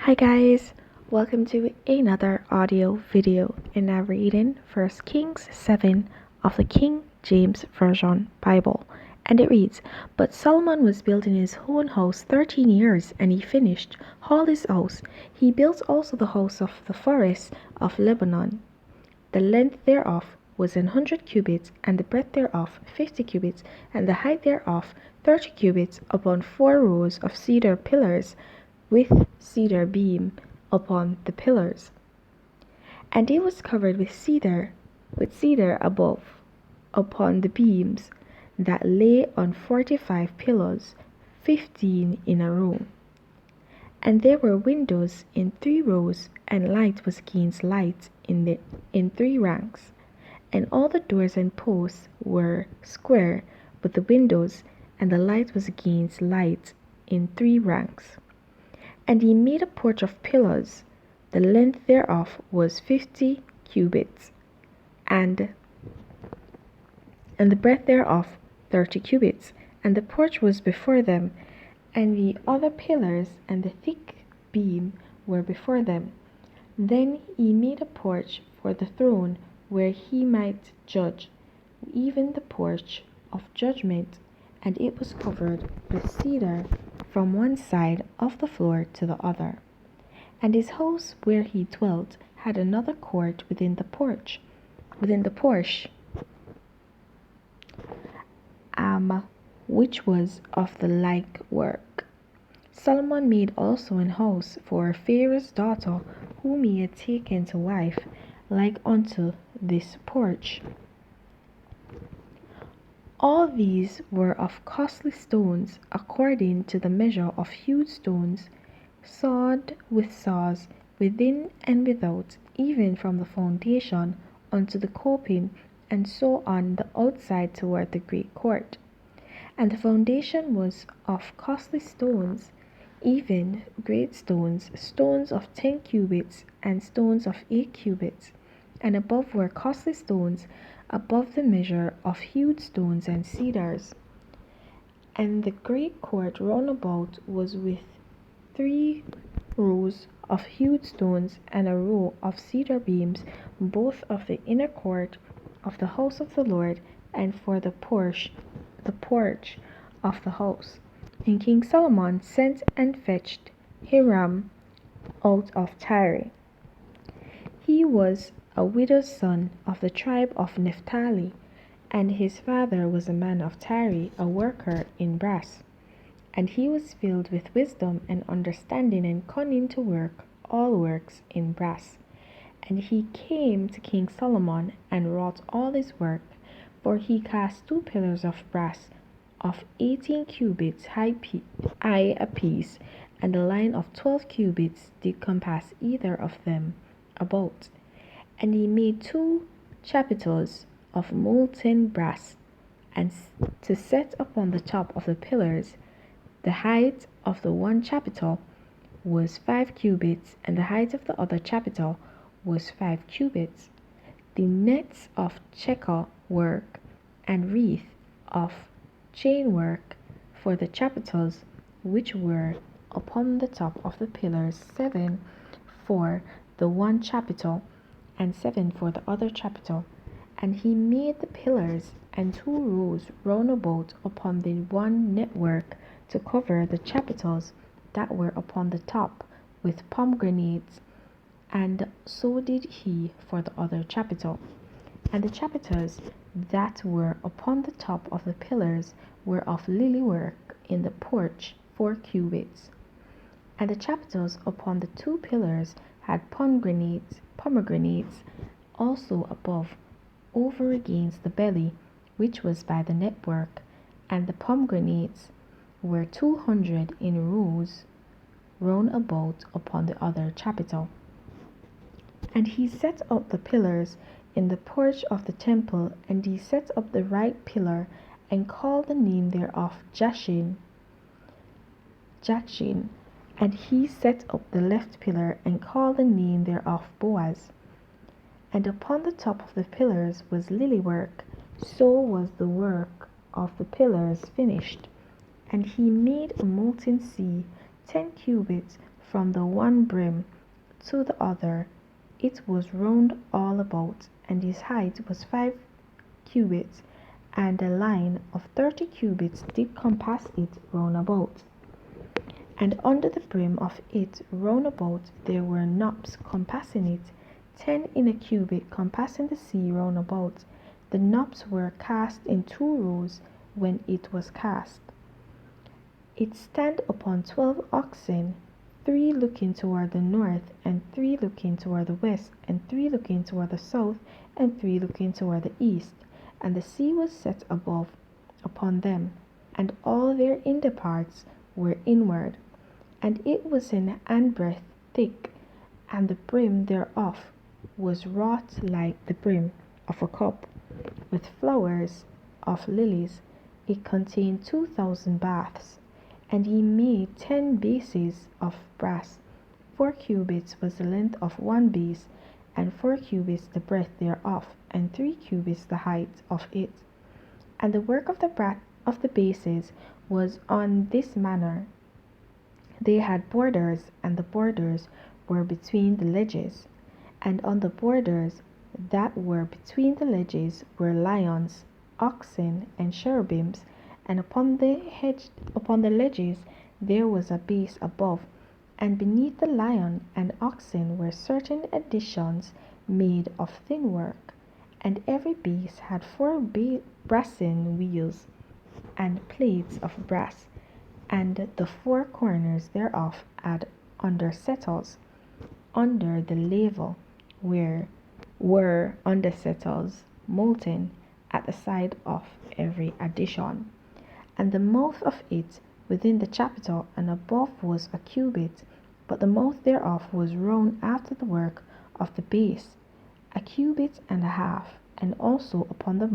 Hi guys, welcome to another audio video and now reading 1 Kings 7 of the King James Version Bible. And it reads, But Solomon was building his own house 13 years, and he finished all his house. He built also the house of the forest of Lebanon. The length thereof was 100 cubits, and the breadth thereof 50 cubits, and the height thereof 30 cubits, upon 4 rows of cedar pillars, with cedar beam upon the pillars. And it was covered with cedar above, upon the beams that lay on 45 pillars, 15 in a row. And there were windows in 3 rows, and light was against light in 3 ranks. And all the doors and posts were square, but the windows and the light was against light in 3 ranks. And he made a porch of pillars. The length thereof was 50 cubits, and the breadth thereof 30 cubits. And the porch was before them, and the other pillars and the thick beam were before them. Then he made a porch for the throne, where he might judge, even the porch of judgment, and it was covered with cedar from one side of the floor to the other. And his house where he dwelt had another court within the porch, which was of the like work. Solomon made also an house for Pharaoh's daughter, whom he had taken to wife, like unto this porch. All these were of costly stones, according to the measure of hewed stones, sawed with saws, within and without, even from the foundation unto the coping, and so on the outside toward the great court. And the foundation was of costly stones, even great stones, stones of 10 cubits, and stones of 8 cubits. And above were costly stones, above the measure of hewed stones and cedars. And the great court round about was with 3 rows of hewed stones, and a row of cedar beams, both of the inner court of the house of the Lord, and for the porch of the house. And King Solomon sent and fetched Hiram out of Tyre. He was a widow's son of the tribe of Naphtali, and his father was a man of Tyre, a worker in brass. And he was filled with wisdom and understanding, and cunning to work all works in brass. And he came to King Solomon, and wrought all his work, for he cast 2 pillars of brass of 18 cubits high apiece, and a line of 12 cubits did compass either of them about. And he made 2 chapiters of molten brass, and to set upon the top of the pillars. The height of the one chapiter was 5 cubits, and the height of the other chapiter was 5 cubits. The nets of checker work and wreath of chain work for the chapiters which were upon the top of the pillars, 7 for the one chapiter, and 7 for the other chapiter. And he made the pillars and 2 rows round about upon the one network, to cover the chapiters that were upon the top with pomegranates, and so did he for the other chapiter. And the chapiters that were upon the top of the pillars were of lily work in the porch 4 cubits. And the chapiters upon the 2 pillars had pomegranates also above, over against the belly, which was by the network, and the pomegranates were 200 in rows round about upon the other chapiter. And he set up the pillars in the porch of the temple, and he set up the right pillar, and called the name thereof Jachin. And he set up the left pillar, and called the name thereof Boaz. And upon the top of the pillars was lily work, so was the work of the pillars finished. And he made a molten sea 10 cubits from the one brim to the other. It was round all about, and his height was 5 cubits, and a line of 30 cubits did compass it round about. And under the brim of it round about there were knops compassing it, 10 in a cubit compassing the sea round about. The knops were cast in 2 rows when it was cast. It stand upon 12 oxen, 3 looking toward the north, and 3 looking toward the west, and 3 looking toward the south, and 3 looking toward the east. And the sea was set above upon them, and all their hinder parts were inward, and it was an handbreadth thick, and the brim thereof was wrought like the brim of a cup, with flowers of lilies. It contained 2,000 baths. And he made 10 bases of brass. 4 cubits was the length of one base, and 4 cubits the breadth thereof, and 3 cubits the height of it. And the work of the bases was on this manner. They had borders, and the borders were between the ledges. And on the borders that were between the ledges were lions, oxen, and cherubims, and upon the ledges there was a base above, and beneath the lion and oxen were certain additions made of thin work, and every base had 4 brassen wheels and plates of brass, and the 4 corners thereof had under settles. Under the level were under settles molten at the side of every addition. And the mouth of it within the chapiter and above was a cubit, but the mouth thereof was round after the work of the base, 1.5 cubits, and also upon the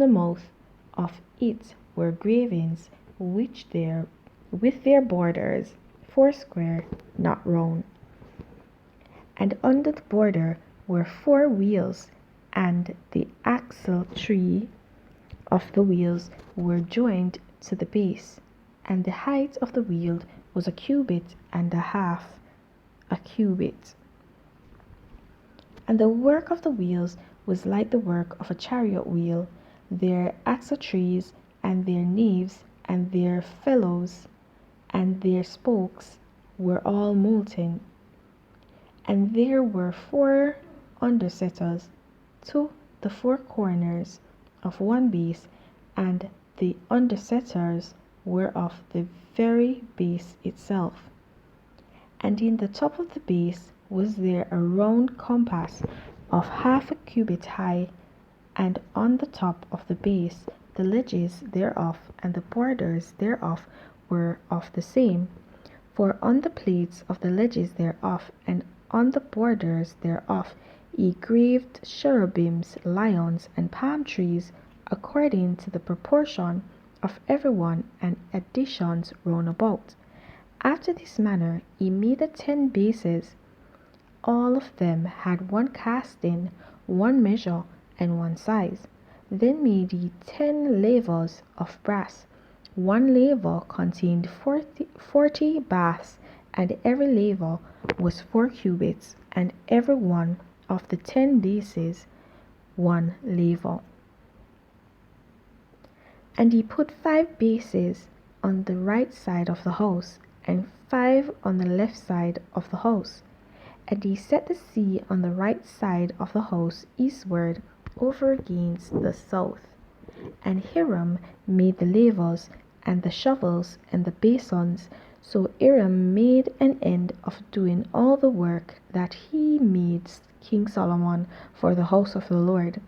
mouth of it were gravings, which there with their borders 4 square, not round. And under the border were 4 wheels, and the axle tree of the wheels were joined to the base, and the height of the wheel was 1.5 cubits. And the work of the wheels was like the work of a chariot wheel, their axle trees, and their naves, and their felloes, and their spokes were all molten. And there were 4 undersetters to the 4 corners of one base, and the undersetters were of the very base itself. And in the top of the base was there a round compass of 1/2 cubit high, and on the top of the base the ledges thereof and the borders thereof were of the same. For on the plates of the ledges thereof and on the borders thereof he graved cherubims, lions, and palm trees, according to the proportion of every one, and additions round about. After this manner he made the 10 bases. All of them had 1 casting, 1 measure, and 1 size. Then made he 10 lavers of brass. 1 laver contained 40 baths, and every laver was 4 cubits, and every one of the 10 bases 1 laver. And he put 5 bases on the right side of the house, and 5 on the left side of the house. And he set the sea on the right side of the house eastward over against the south. And Hiram made the lavers, and the shovels, and the basins. So Hiram made an end of doing all the work that he made King Solomon for the house of the Lord.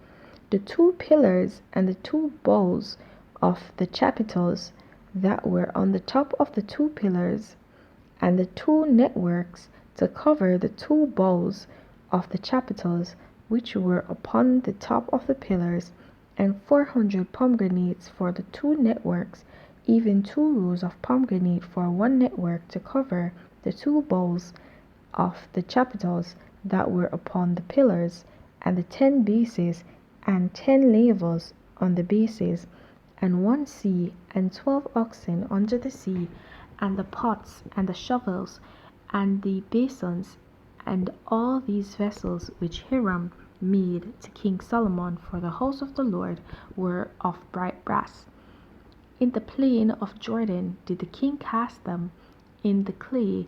The 2 pillars and the 2 bowls of the chapiters that were on the top of the 2 pillars, and the 2 networks to cover the 2 bowls of the chapiters which were upon the top of the pillars, and 400 pomegranates for the 2 networks, even 2 rows of pomegranate for 1 network to cover the 2 bowls of the chapiters that were upon the pillars, and the 10 bases, and 10 lavers on the bases, and 1 sea, and 12 oxen under the sea, and the pots, and the shovels, and the basins, and all these vessels which Hiram made to King Solomon for the house of the Lord were of bright brass. In the plain of Jordan did the king cast them, in the clay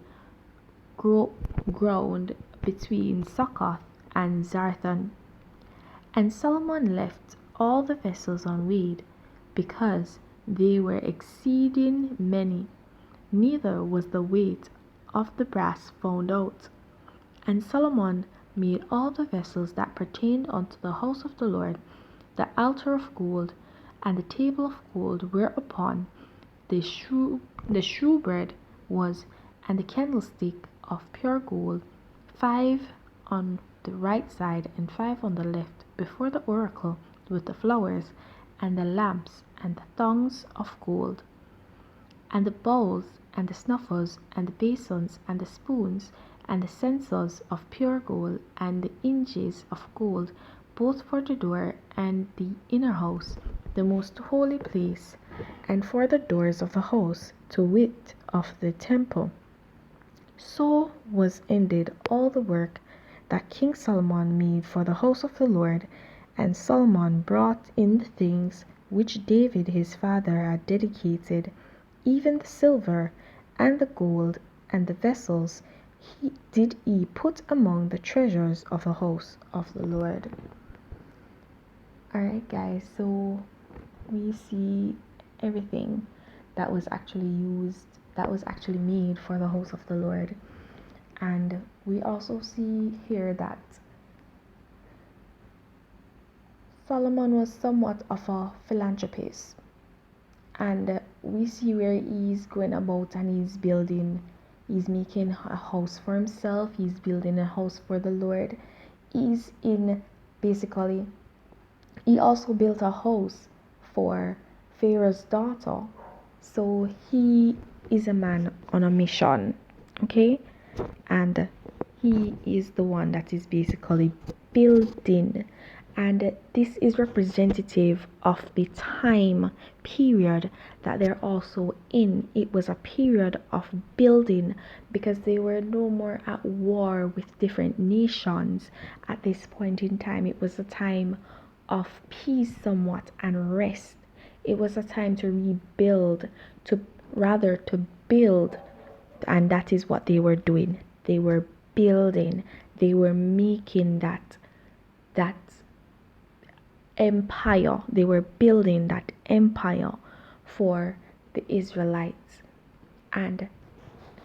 ground between Succoth and Zarthon. And Solomon left all the vessels unweighed, because they were exceeding many, neither was the weight of the brass found out. And Solomon made all the vessels that pertained unto the house of the Lord, the altar of gold, and the table of gold whereupon the shewbread was, and the candlestick of pure gold, 5 on the right side and 5 on the left, before the oracle, with the flowers, and the lamps, and the thongs of gold, and the bowls, and the snuffers, and the basins, and the spoons, and the censers of pure gold, and the hinges of gold, both for the door and the inner house, the most holy place, and for the doors of the house, to wit, of the temple. So was ended all the work that King Solomon made for the house of the Lord. And Solomon brought in the things which David his father had dedicated, even the silver and the gold and the vessels he put among the treasures of the house of the Lord. Alright guys, so we see everything that was actually made for the house of the Lord. And we also see here that Solomon was somewhat of a philanthropist. And we see where he's going about and he's making a house for himself, he's building a house for the Lord. He also built a house for Pharaoh's daughter. So he is a man on a mission, okay? And he is the one that is basically building. And this is representative of the time period that they're also in. It was a period of building, because they were no more at war with different nations at this point in time. It was a time of peace somewhat and rest. It was a time to rebuild, to build, and that is what they were doing. They were building, they were making that empire. They were building that empire for the Israelites. And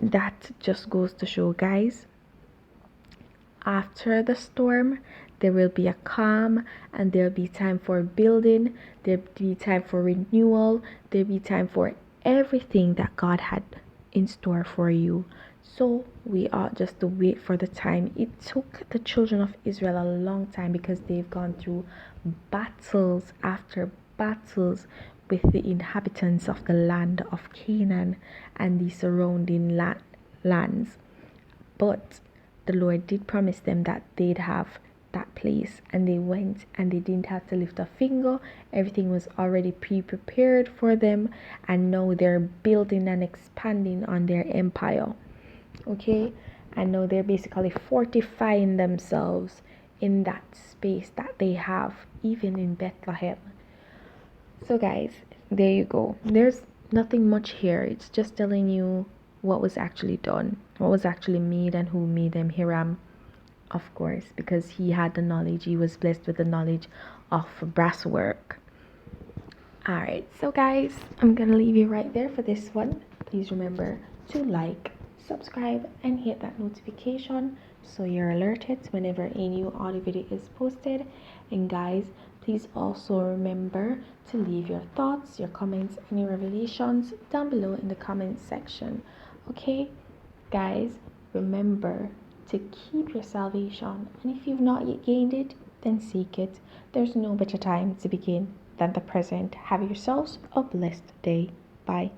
that just goes to show, guys, after the storm there will be a calm, and there'll be time for building, there'll be time for renewal, there'll be time for everything that God had in store for you. So we are just to wait for the time. It took the children of Israel a long time, because they've gone through battles after battles with the inhabitants of the land of Canaan and the surrounding lands. But the Lord did promise them that they'd have that place, and they went and they didn't have to lift a finger. Everything was already prepared for them, and now they're building and expanding on their empire. Okay, and now they're basically fortifying themselves in that space that they have, even in Bethlehem. So guys, there you go. There's nothing much here. It's just telling you what was actually done, what was actually made, and who made them. Hiram, of course, because he had the knowledge. He was blessed with the knowledge of brass work. Alright, so guys, I'm gonna leave you right there for this one. Please remember to like, subscribe, and hit that notification so you're alerted whenever a new audio video is posted. And guys, please also remember to leave your thoughts, your comments, and your revelations down below in the comment section. Okay guys, remember to keep your salvation, and if you've not yet gained it, then seek it. There's no better time to begin than the present. Have yourselves a blessed day. Bye.